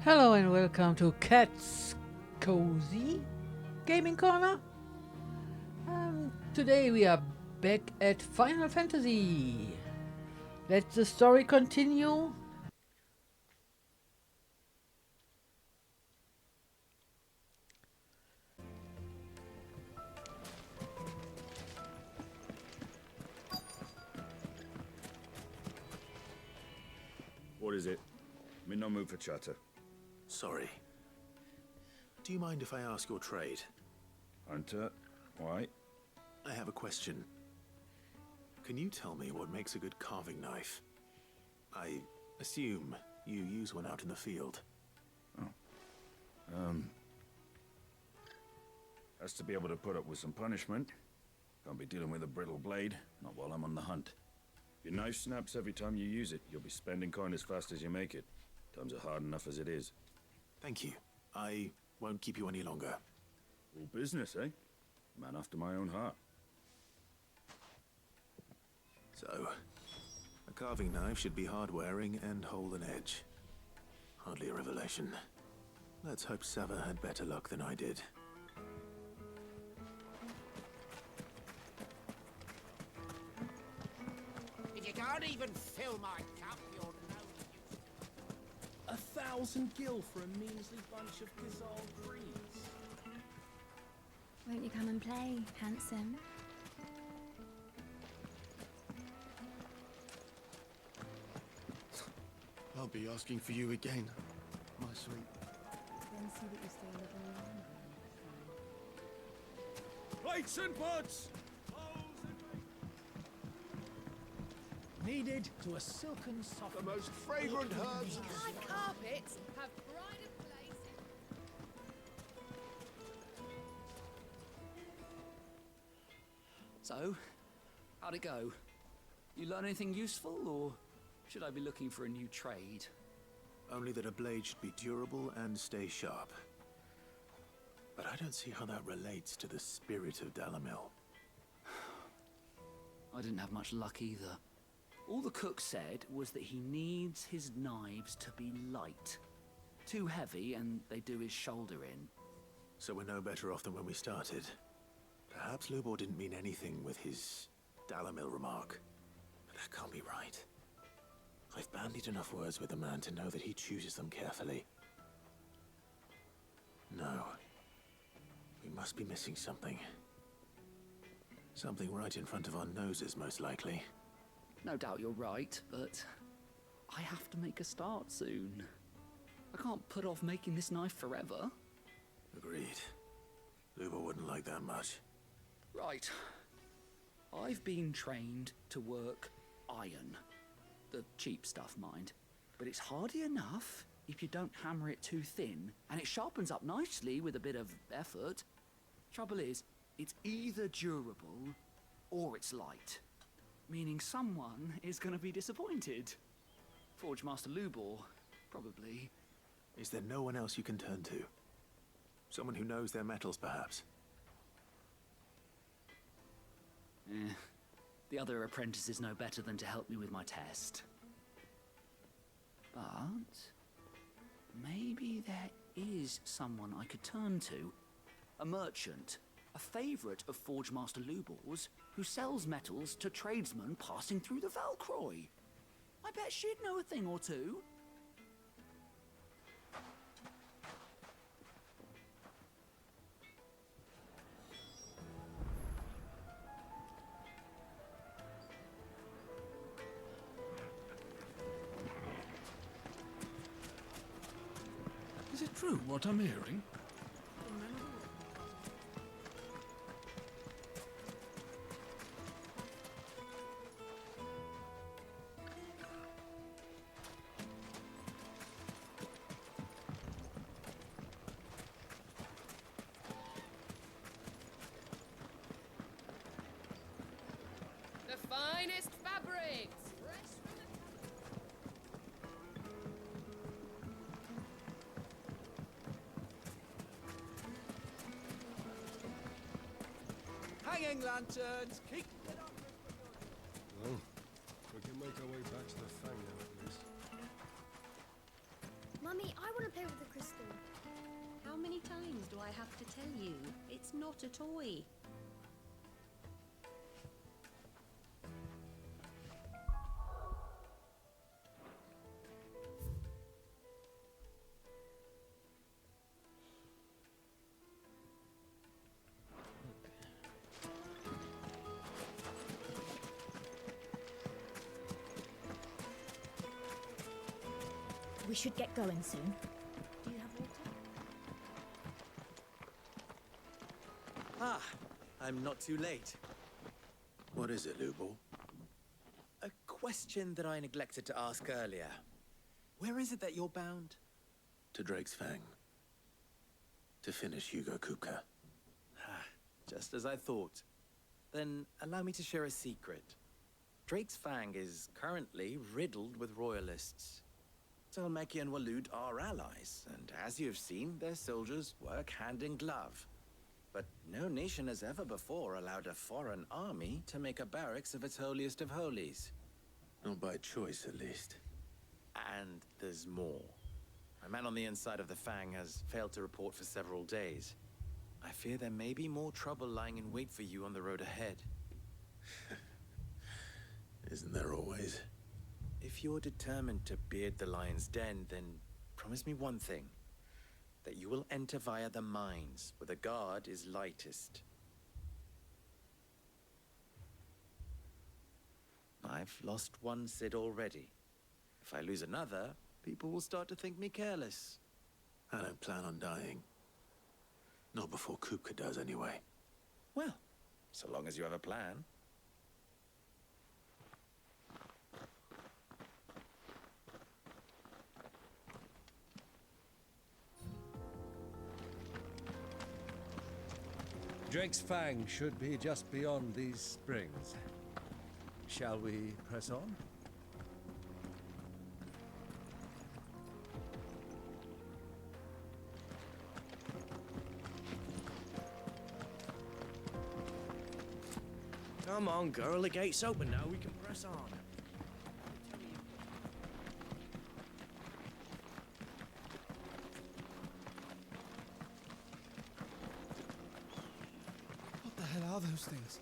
Hello and welcome to Cat's Cozy Gaming Corner. Today we are back at Final Fantasy. Let the story continue. What is it? I'm in no mood for chatter. Sorry. Do you mind if I ask your trade? Hunter, why? I have a question. Can you tell me what makes a good carving knife? I assume you use one out in the field. Has to be able to put up with some punishment. Can't be dealing with a brittle blade, not while I'm on the hunt. If your knife snaps every time you use it, you'll be spending coin as fast as you make it. Times are hard enough as it is. Thank you. I won't keep you any longer. All business, eh? Man after my own heart. So, a carving knife should be hard-wearing and hold an edge. Hardly a revelation. Let's hope Sava had better luck than I did. If you can't even fill my cup, you're no use. 1,000 gil for a measly bunch of dissolved trees. Won't you come and play, handsome? I'll be asking for you again, my sweet. Then see that you stay a little longer. Plates and pots! Needed to a silken soft. The most fragrant herbs. Like carpets have pride of place. So, how'd it go? You learn anything useful, or should I be looking for a new trade? Only that a blade should be durable and stay sharp. But I don't see how that relates to the spirit of Dalamil. I didn't have much luck either. All the cook said was that he needs his knives to be light. Too heavy and they do his shoulder in. So we're no better off than when we started. Perhaps Lubor didn't mean anything with his Dalamil remark. But that can't be right. I've bandied enough words with the man to know that he chooses them carefully. No. We must be missing something. Something right in front of our noses, most likely. No doubt you're right, but I have to make a start soon. I can't put off making this knife forever. Agreed. Lubor wouldn't like that much. Right. I've been trained to work iron. The cheap stuff, mind. But it's hardy enough if you don't hammer it too thin, and it sharpens up nicely with a bit of effort. Trouble is, it's either durable or it's light. Meaning someone is going to be disappointed. Forge Master Lubor, probably. Is there no one else you can turn to? Someone who knows their metals, perhaps? The other apprentices know better than to help me with my test. But maybe there is someone I could turn to. A merchant. A favourite of Forge Master Lubor's, who sells metals to tradesmen passing through the Valcroy. I bet she'd know a thing or two. Is it true what I'm hearing? The finest fabrics. Fresh from the Hanging lanterns. Keep it up. Well, we can make our way back to the Fang now, at least. Mummy, I want to play with the crystal. How many times do I have to tell you? It's not a toy. We should get going soon. Do you have water? Ah, I'm not too late. What is it, Lubor? A question that I neglected to ask earlier. Where is it that you're bound? To Drake's Fang. To finish Hugo Kupka. Ah, just as I thought. Then allow me to share a secret. Drake's Fang is currently riddled with royalists. Telmeki and Walud are allies, and as you've seen, their soldiers work hand in glove. But no nation has ever before allowed a foreign army to make a barracks of its holiest of holies. Not by choice, at least. And there's more. A man on the inside of the Fang has failed to report for several days. I fear there may be more trouble lying in wait for you on the road ahead. Isn't there always? If you're determined to beard the lion's den, then promise me one thing. That you will enter via the mines, where the guard is lightest. I've lost one Cid already. If I lose another, people will start to think me careless. I don't plan on dying. Not before Kupka does, anyway. Well, so long as you have a plan. Drake's Fang should be just beyond these springs. Shall we press on? Come on, girl, the gate's open now, we can press on. What the hell are those things?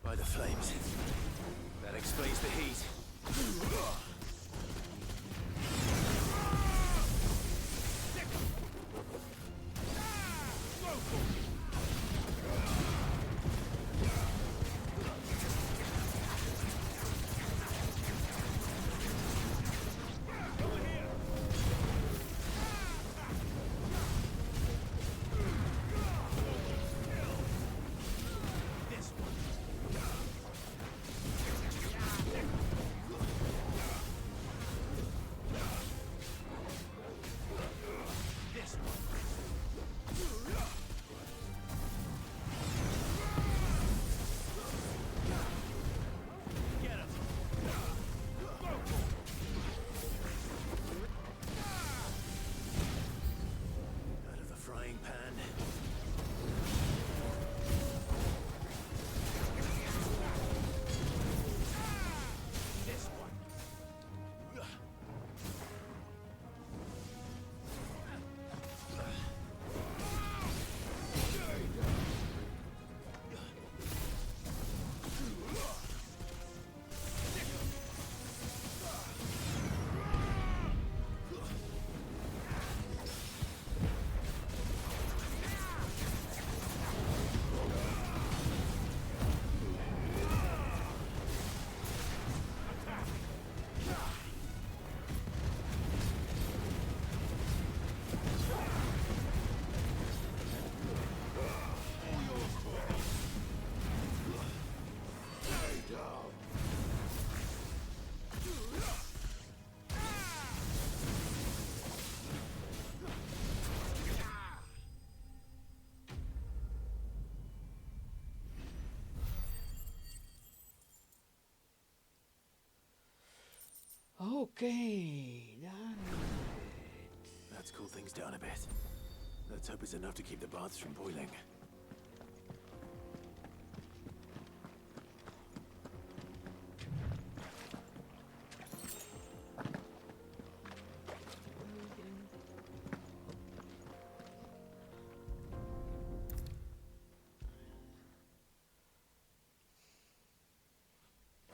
By the flames. That explains the heat. Okay, done. Let's cool things down a bit. Let's hope it's enough to keep the baths from boiling.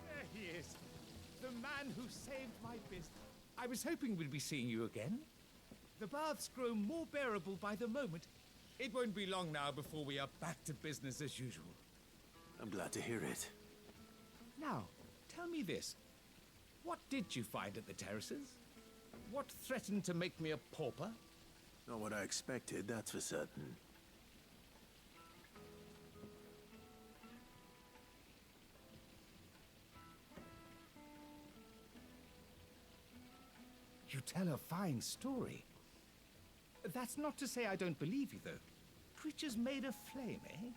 There he is. The man who saved my business. I was hoping we'd be seeing you again. The baths grow more bearable by the moment. It won't be long now before we are back to business as usual. I'm glad to hear it. Now, tell me this. What did you find at the terraces? What threatened to make me a pauper? Not what I expected, that's for certain. You tell a fine story. That's not to say I don't believe you, though. Creatures made of flame, eh?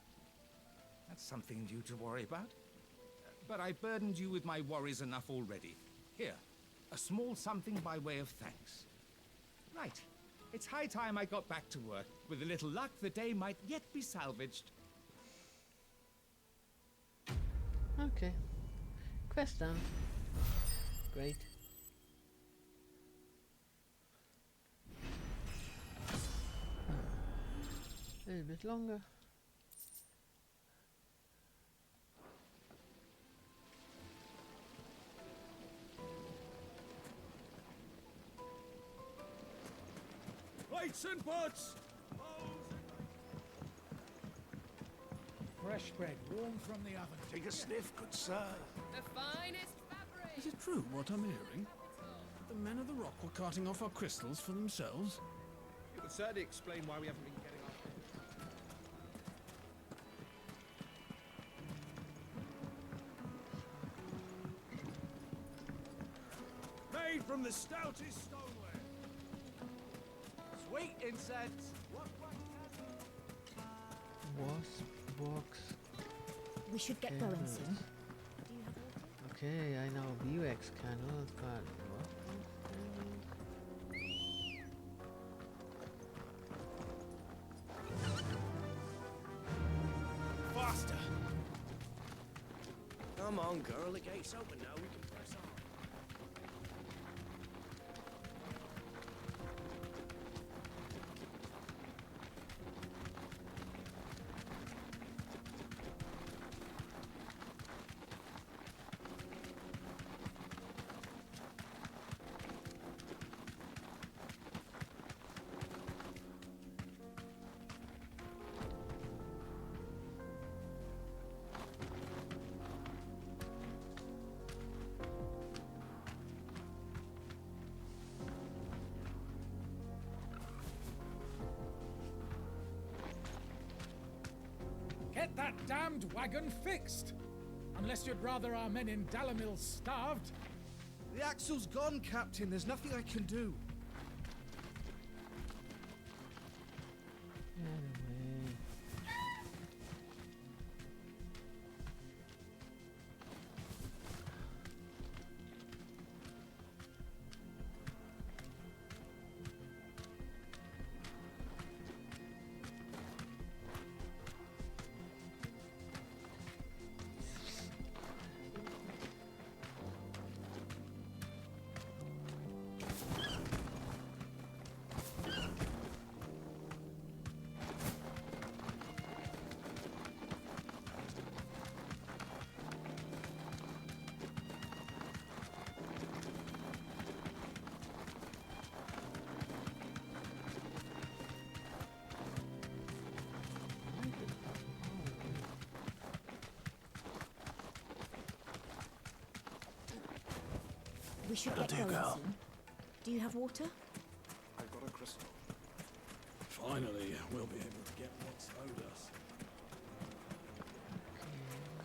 That's something new to worry about. But I burdened you with my worries enough already. Here, a small something by way of thanks. Right. It's high time I got back to work. With a little luck, the day might yet be salvaged. Okay. Quest done. Great. A little bit longer. Plates and pots! Fresh bread, warm from the oven. Take a sniff, good sir. The finest fabric. Is it true what I'm hearing? The men of the rock were carting off our crystals for themselves? It would certainly explain why we haven't been getting our... Made from the stoutest stoneware. Sweet incense! Wasp box. We should get going Candles. soon. Okay, I know Vuex candles, but Faster! Come on, girl, the gate's open now. We can press on. Get that damned wagon fixed! Unless you'd rather our men in Dalamil starved. The axle's gone, Captain. There's nothing I can do. anyway. We should That'll get do, going girl. soon. Do you have water? I've got a crystal. Finally, we'll be able to get what's owed us.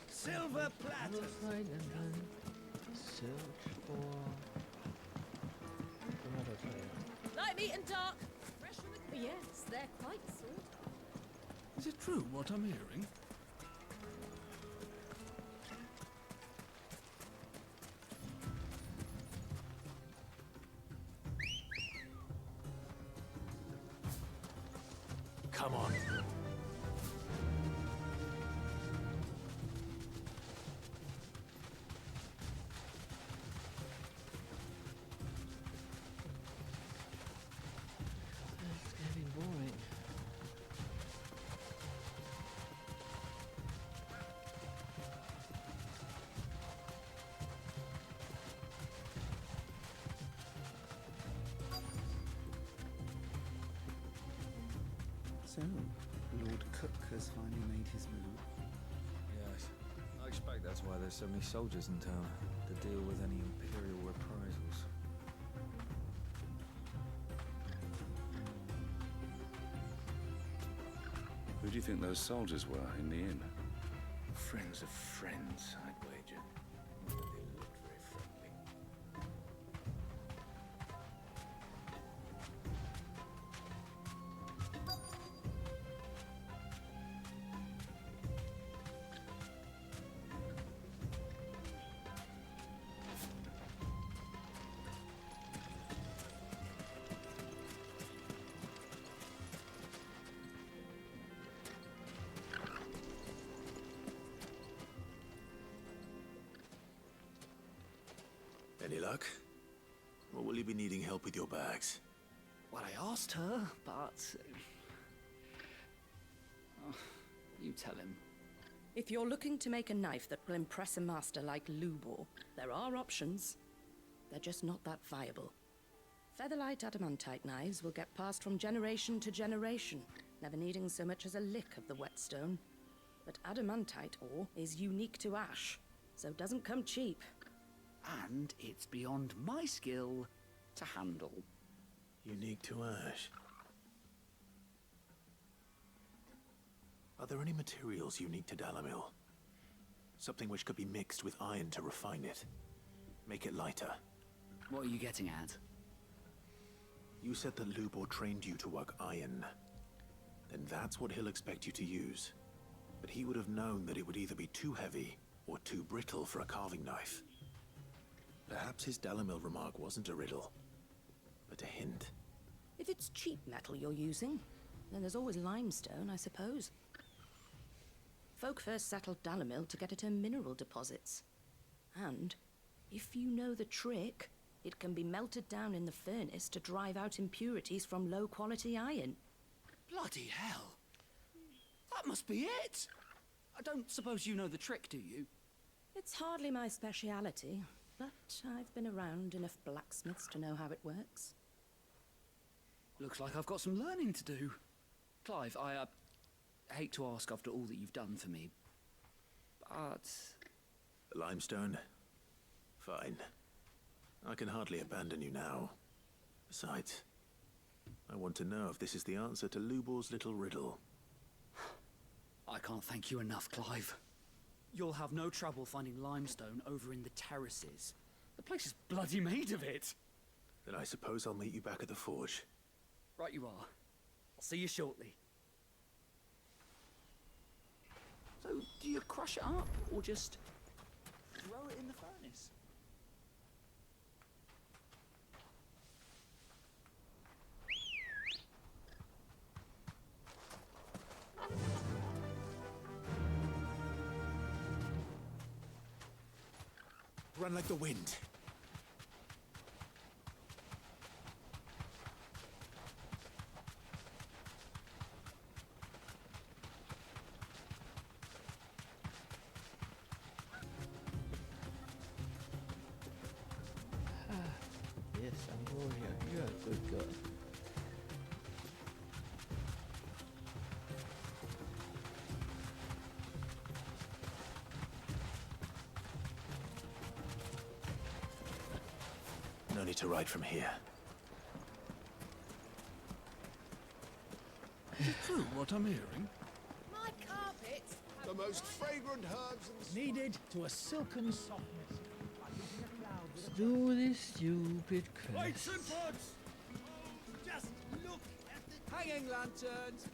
Silver platters! Outside and then search for another player. Light meat and dark. Fresh from the... Yes, they're quite sort. Is it true what I'm hearing? Come on. It's getting boring. So, Lord Kupka's finally made his move. Yes. I expect that's why there's so many soldiers in town, to deal with any Imperial reprisals. Who do you think those soldiers were in the inn? Friends of friends, I'd wager. But they looked very friendly. Any luck? Or will you be needing help with your bags? Well, I asked her, but... you tell him. If you're looking to make a knife that will impress a master like Lubor, there are options. They're just not that viable. Featherlight adamantite knives will get passed from generation to generation, never needing so much as a lick of the whetstone. But adamantite ore is unique to ash, so it doesn't come cheap. And it's beyond my skill to handle. Unique to ash. Are there any materials unique to Dalamil? Something which could be mixed with iron to refine it. Make it lighter. What are you getting at? You said that Lubor trained you to work iron. Then that's what he'll expect you to use. But he would have known that it would either be too heavy or too brittle for a carving knife. Perhaps his Dalamil remark wasn't a riddle, but a hint. If it's cheap metal you're using, then there's always limestone, I suppose. Folk first settled Dalamil to get at her mineral deposits. And, if you know the trick, it can be melted down in the furnace to drive out impurities from low-quality iron. Bloody hell! That must be it! I don't suppose you know the trick, do you? It's hardly my speciality, but I've been around enough blacksmiths to know how it works. Looks like I've got some learning to do. Clive, I hate to ask after all that you've done for me, but... Limestone? Fine. I can hardly abandon you now. Besides, I want to know if this is the answer to Lubor's little riddle. I can't thank you enough, Clive. You'll have no trouble finding limestone over in the terraces. The place is bloody made of it. Then I suppose I'll meet you back at the forge. Right you are. I'll see you shortly. So, do you crush it up, or just throw it in the furnace? Run like the wind. Yes, I'm warrior. You're a good girl. No need to ride from here. Is it true what I'm hearing? My carpet! The most fragrant herbs needed to a silken softness. Let's do this stupid quest. Lights and pods! Just look at the hanging lanterns.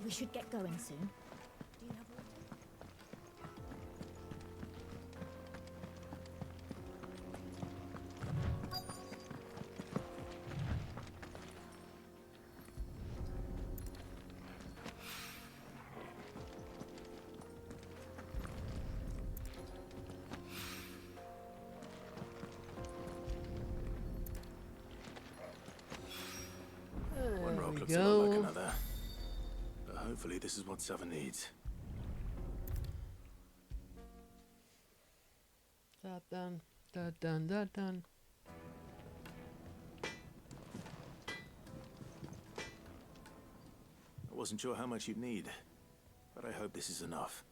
We should get going soon. Do you have water? Looks a lot like another. But hopefully this is what Sava needs. Dun, dun, dun, dun, dun. I wasn't sure how much you'd need, but I hope this is enough.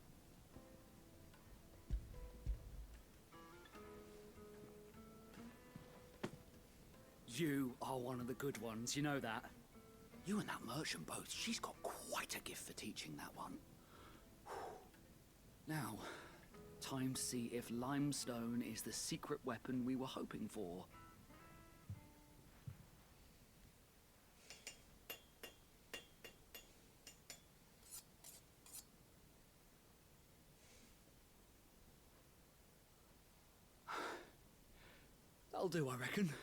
You are one of the good ones, you know that. You and that merchant both, she's got quite a gift for teaching that one. Now, time to see if limestone is the secret weapon we were hoping for. That'll do, I reckon.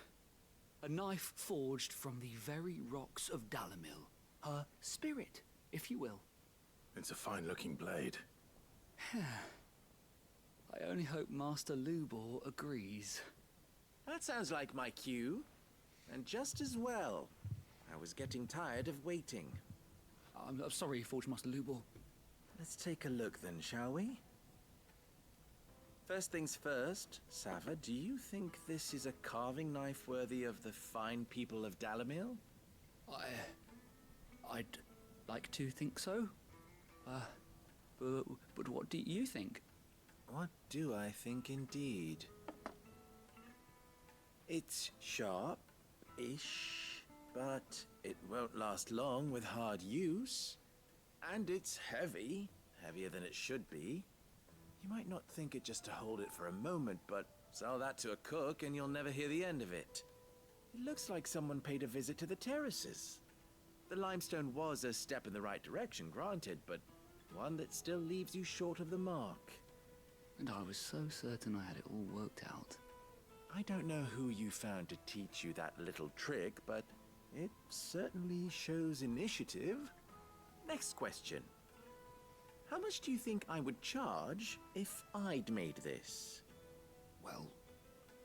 A knife forged from the very rocks of Dalamil. Her spirit, if you will. It's a fine-looking blade. I only hope Master Lubor agrees. That sounds like my cue. And just as well. I was getting tired of waiting. I'm sorry, Forge Master Lubor. Let's take a look then, shall we? First things first, Sava, do you think this is a carving knife worthy of the fine people of Dalamil? I'd like to think so. But what do you think? What do I think indeed? It's sharp-ish, but it won't last long with hard use. And it's heavy, heavier than it should be. You might not think it just to hold it for a moment, but sell that to a cook and you'll never hear the end of it. It looks like someone paid a visit to the terraces. The limestone was a step in the right direction, granted, but one that still leaves you short of the mark. And I was so certain I had it all worked out. I don't know who you found to teach you that little trick, but it certainly shows initiative. Next question. How much do you think I would charge if I'd made this? Well,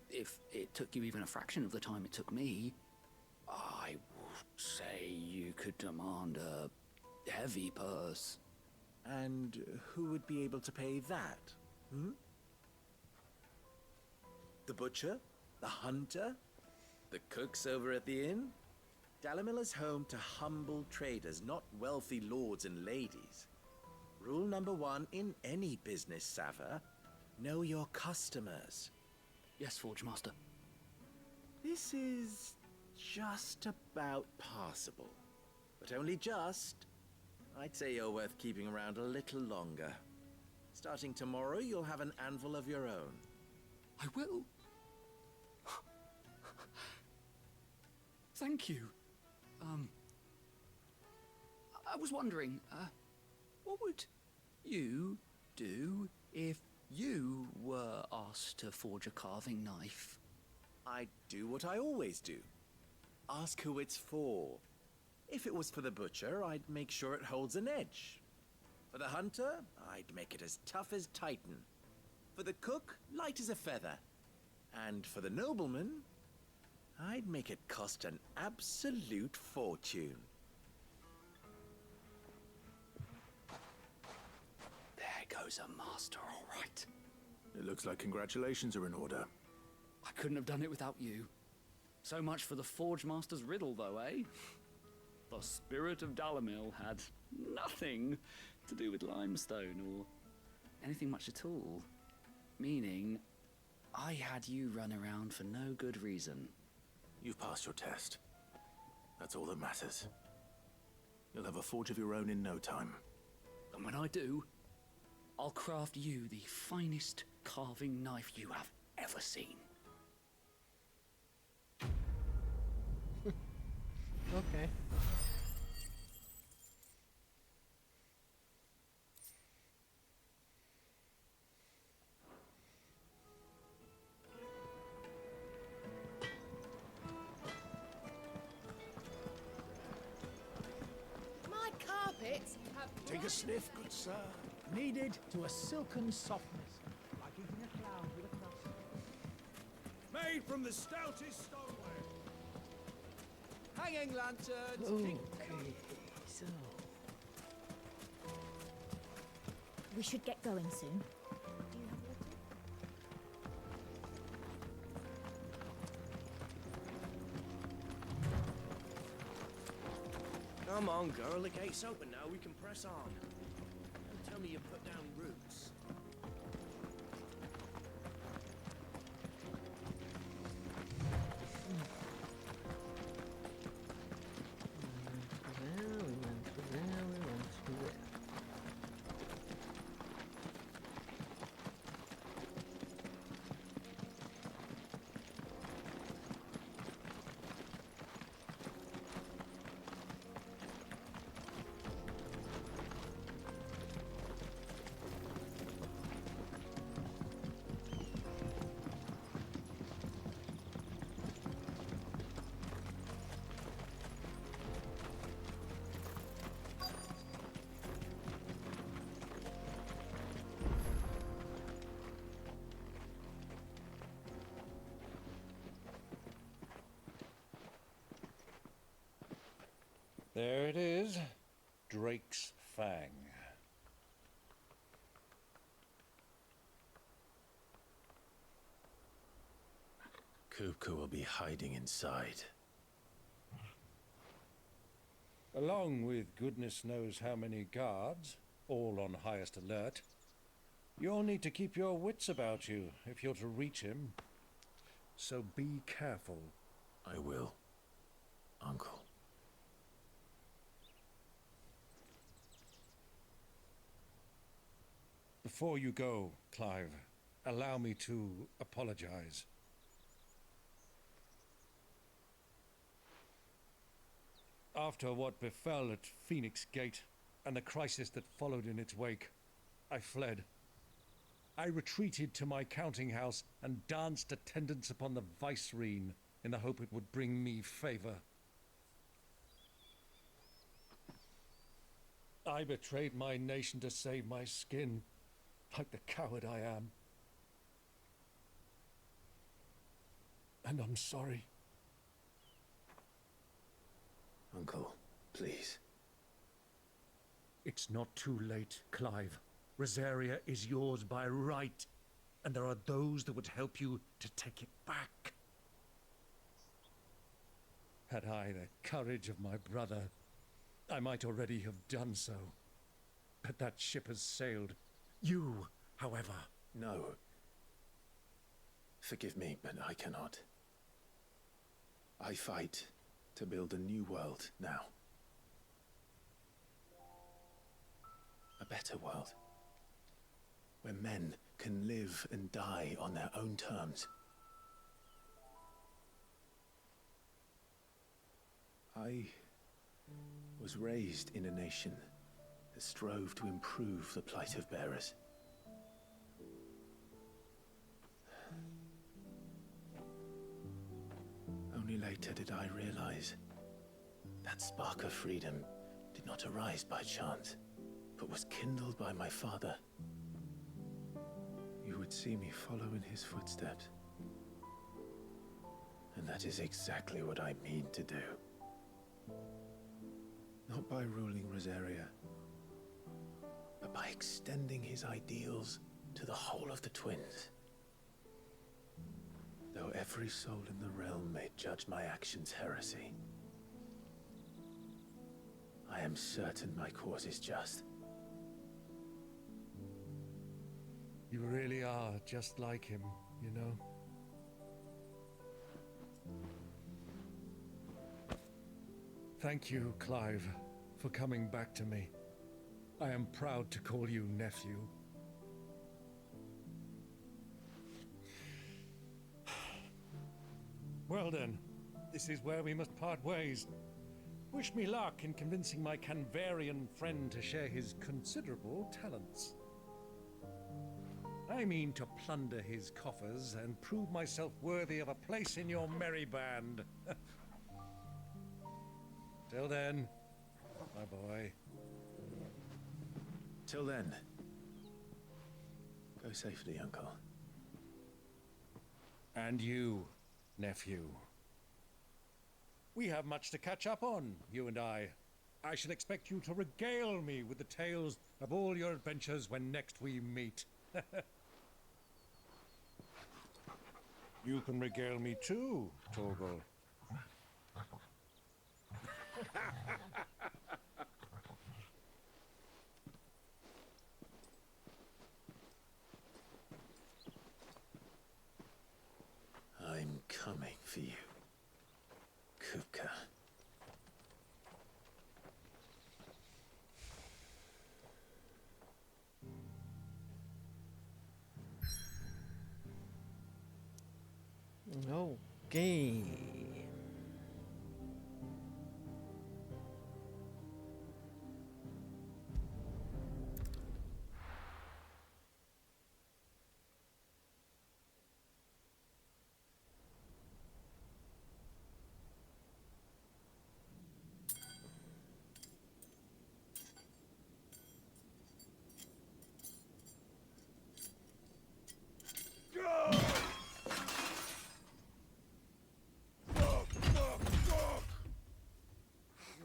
if it took you even a fraction of the time it took me, I would say you could demand a heavy purse. And who would be able to pay that? The butcher? The hunter? The cooks over at the inn? Dalamil is home to humble traders, not wealthy lords and ladies. Rule number 1 in any business, Sava, know your customers. Yes, Forge Master. This is just about passable. But only just. I'd say you're worth keeping around a little longer. Starting tomorrow, you'll have an anvil of your own. I will. Thank you. I was wondering, what would you do if you were asked to forge a carving knife? I'd do what I always do. Ask who it's for. If it was for the butcher, I'd make sure it holds an edge. For the hunter, I'd make it as tough as Titan. For the cook, light as a feather. And for the nobleman, I'd make it cost an absolute fortune. There goes a master, all right. It looks like congratulations are in order. I couldn't have done it without you. So much for the Forge Master's riddle, though, eh? The spirit of Dalamil had nothing to do with limestone or anything much at all. Meaning, I had you run around for no good reason. You've passed your test. That's all that matters. You'll have a forge of your own in no time. And when I do, I'll craft you the finest carving knife you have ever seen. Okay. My carpets have... Take a sniff, good sir. Kneaded to a silken softness, like eating a cloud with a crust. Made from the stoutest stoneware. Hanging lanterns, pink paper So... We should get going soon. Do you have water? Come on, girl, the gate's open now, we can press on. Don't tell me you put down roots. There it is. Drake's Fang. Kupka will be hiding inside. Along with goodness knows how many guards, all on highest alert. You'll need to keep your wits about you if you're to reach him. So be careful. I will, Uncle. Before you go, Clive, allow me to apologize. After what befell at Phoenix Gate and the crisis that followed in its wake, I fled. I retreated to my counting house and danced attendance upon the vicereine in the hope it would bring me favor. I betrayed my nation to save my skin, like the coward I am. And I'm sorry. Uncle, please. It's not too late, Clive. Rosaria is yours by right, and there are those that would help you to take it back. Had I the courage of my brother, I might already have done so. But that ship has sailed. You, however... No. Forgive me, but I cannot. I fight to build a new world now. A better world. Where men can live and die on their own terms. I was raised in a nation that strove to improve the plight of bearers. Only later did I realize that spark of freedom did not arise by chance, but was kindled by my father. You would see me follow in his footsteps. And that is exactly what I mean to do. Not by ruling Rosaria, but by extending his ideals to the whole of the twins. Though every soul in the realm may judge my actions heresy, I am certain my cause is just. You really are just like him, you know? Thank you, Clive, for coming back to me. I am proud to call you nephew. Well then, this is where we must part ways. Wish me luck in convincing my Canvarian friend to share his considerable talents. I mean to plunder his coffers and prove myself worthy of a place in your merry band. Till then, my boy. Till then, go safely, Uncle. And you, nephew. We have much to catch up on, you and I. I shall expect you to regale me with the tales of all your adventures when next we meet. You can regale me too, Torgal. I'm coming for you, Kupka. Okay.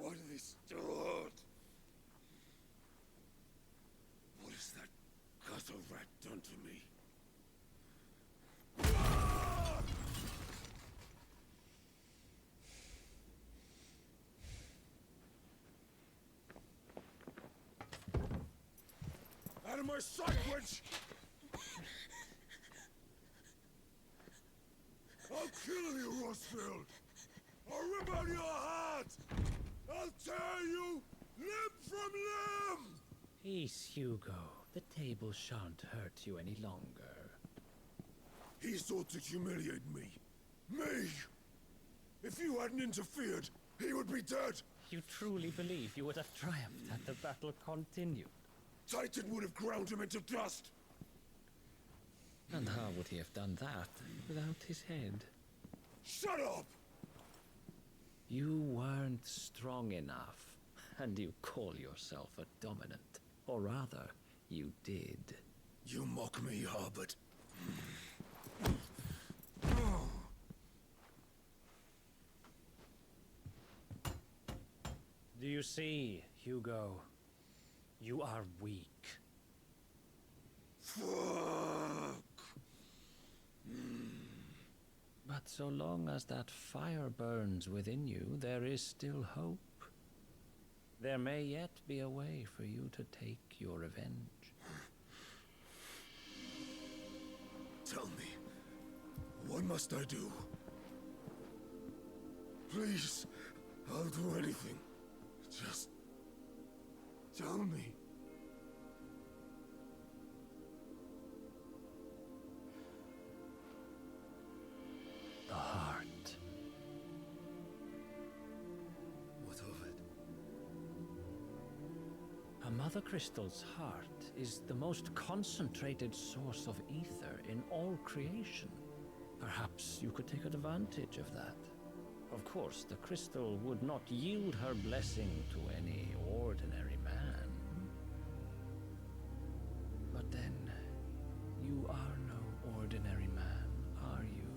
Why do they start? What has that gutter rat done to me? Out of my sight, witch! I'll kill you, Rosfield! I'll rip out your heart! I'll tear you limb from limb! Peace, Hugo. The table shan't hurt you any longer. He sought to humiliate me. Me! If you hadn't interfered, he would be dead! You truly believe you would have triumphed had the battle continued? Titan would have ground him into dust! And how would he have done that without his head? Shut up! You weren't strong enough, and you call yourself a dominant. Or rather, you did. You mock me, Harbert. Do you see, Hugo? You are weak. Fuck! But so long as that fire burns within you, there is still hope. There may yet be a way for you to take your revenge. Tell me, what must I do? Please, I'll do anything. Just tell me. The heart. What of it? A Mothercrystal's heart is the most concentrated source of ether in all creation. Perhaps you could take advantage of that. Of course, the crystal would not yield her blessing to any ordinary man. But then, you are no ordinary man, are you,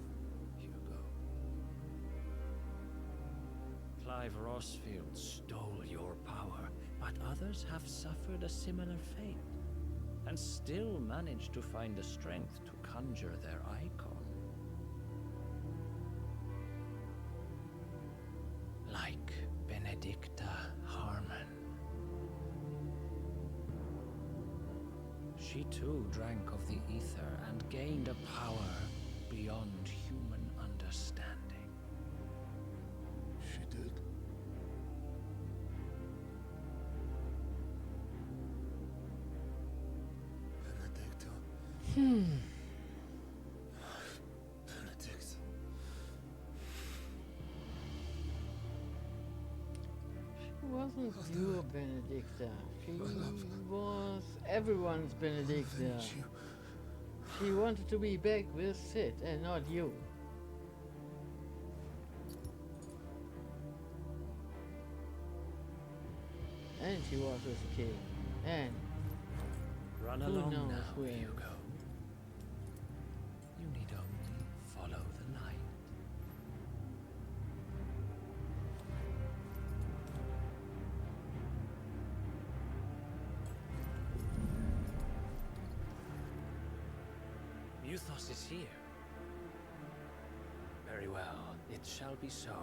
Hugo? Clive Rosfield stole your power, but others have suffered a similar fate, and still managed to find the strength to conjure their icon. Like Benedicta Harmon. She too drank of the ether and gained a power beyond human understanding. She did? Benedicta. Benedict. Wasn't your Benedicta. She was everyone's Benedicta. She wanted to be back with Sid and not you. And she was with the king. And Run who along knows now, where. Hugo. You need only follow the light. boss is here. Very well, it shall be so.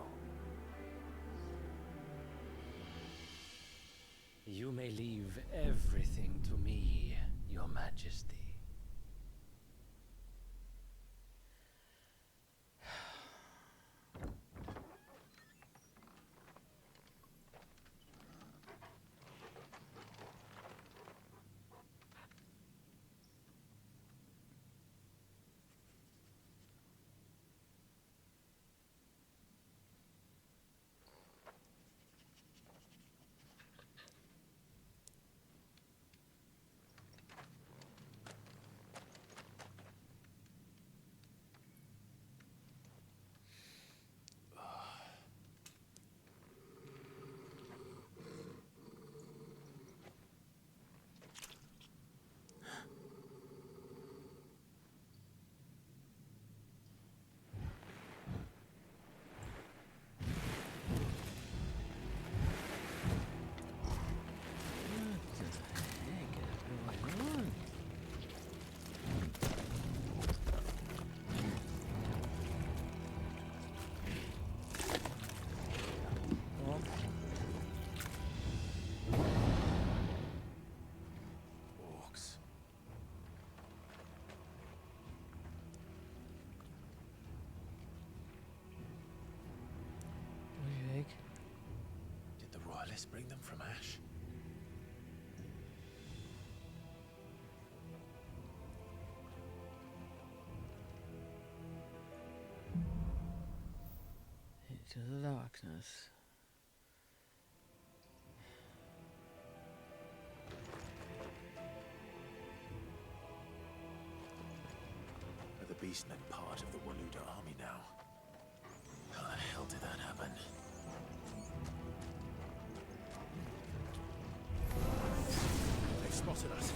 You may leave everything to me, Your Majesty. Did the royalists bring them from Ash? Into the darkness. Are the beastmen part of the Waluda army now? How the hell did that happen? They've spotted us.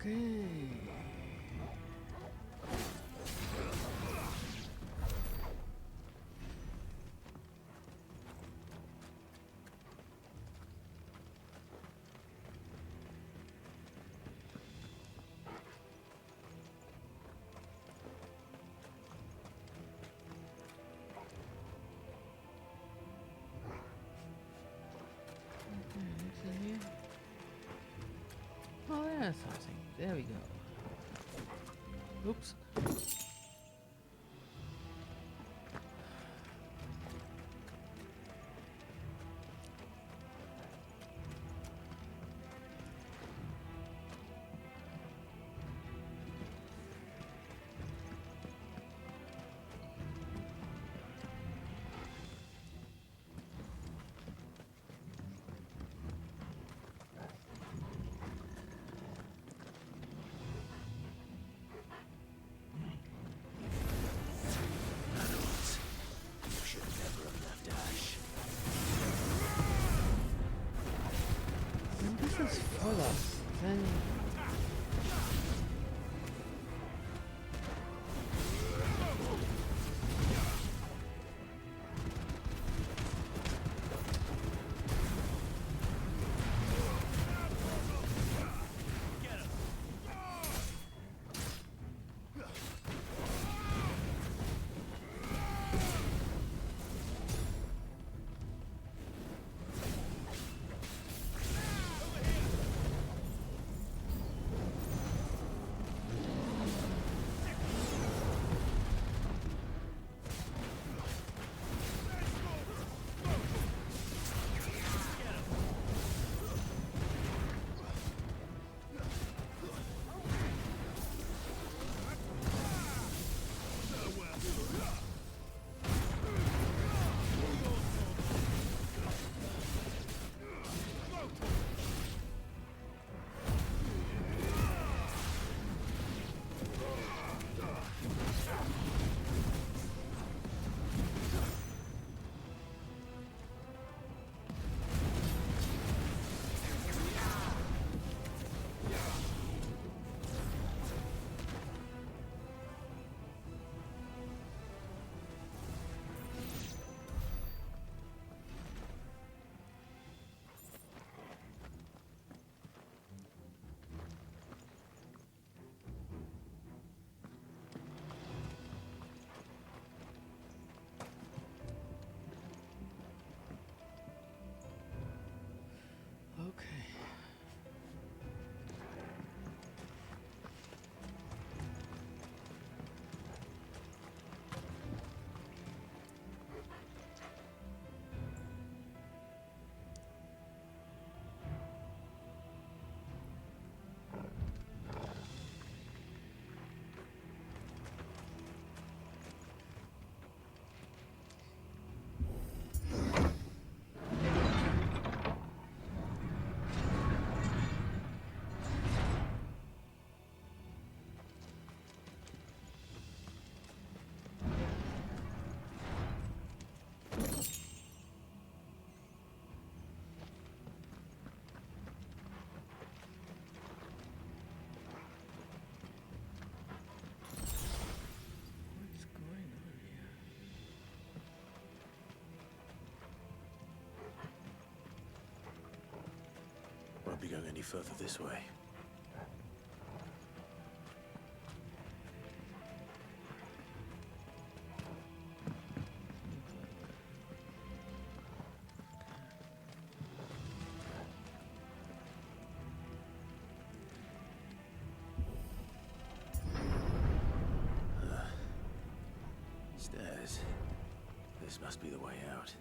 Okay. Oh, there's something. There we go. Oops. This is full of then. Okay. Won't be going any further this way. Stairs. This must be the way out.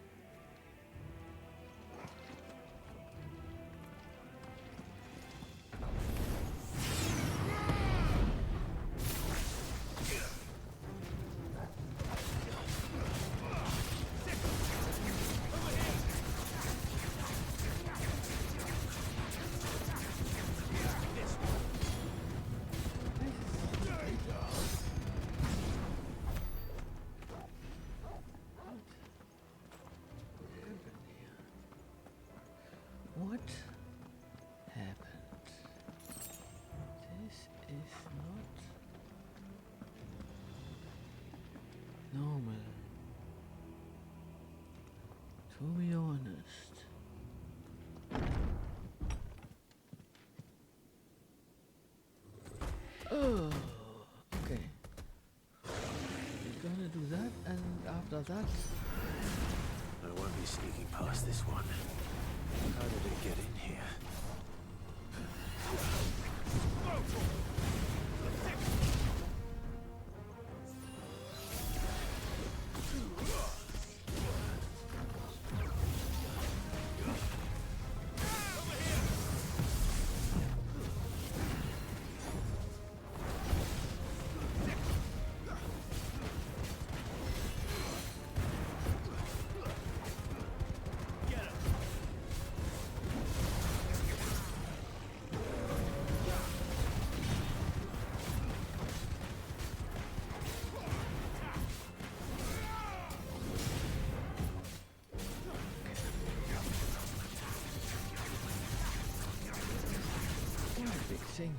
to be honest. Oh, okay. We're gonna do that, and after that... I won't be sneaking past this one. How did it get in here? Fixing.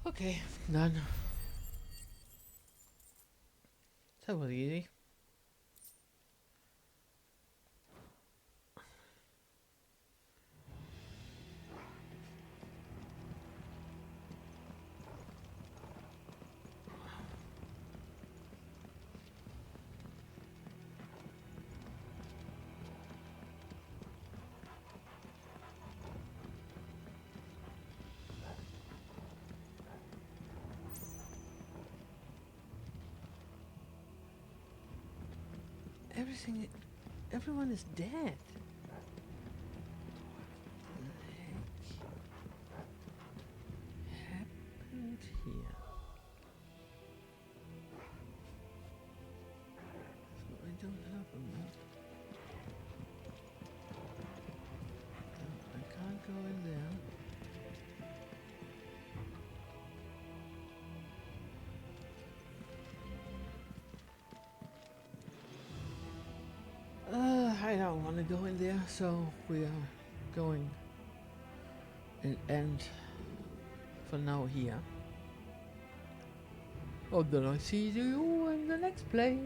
Okay, done. That was easy. Everyone is dead. What the heck happened here? So I don't have a map. No, I can't go in there. I don't want to go in there, so we are going and end for now here. Oh, then I see you in the next play.